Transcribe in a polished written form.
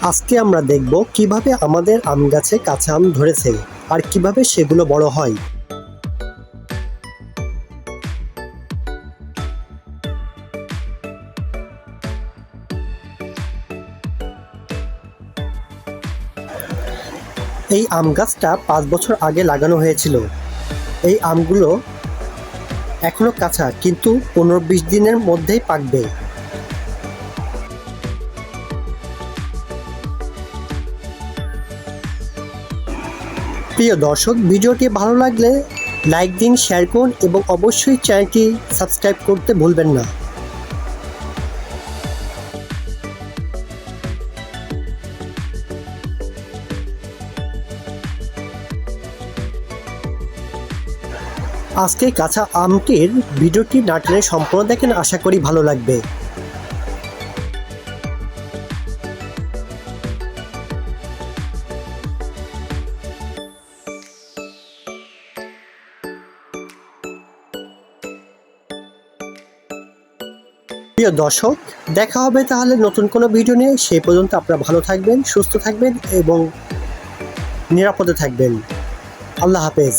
আজকে আমরা দেখব কিভাবে আমাদের আম গাছে কাঁচা আম ধরেছে আর কিভাবে সেগুলো বড় হয়। এই আম গাছটা 5 বছর আগে লাগানো হয়েছিল। এই আমগুলো এখনো কাঁচা, কিন্তু 15-20 দিনের মধ্যেই পাকবে। প্রিয় দর্শক, ভিডিওটি ভালো লাগলে লাইক দিন, শেয়ার করুন এবং অবশ্যই চ্যানেলটি সাবস্ক্রাইব করতে ভুলবেন না। আজকে কাঁচা আমটির ভিডিওটি না টেনে সম্পূর্ণ দেখেন, আশা করি ভালো লাগবে। প্রিয় দর্শক, দেখা হবে তাহলে নতুন কোনো ভিডিও নিয়ে। সেই পর্যন্ত আপনারা ভালো থাকবেন, সুস্থ থাকবেন এবং নিরাপদে থাকবেন। আল্লাহ হাফেজ।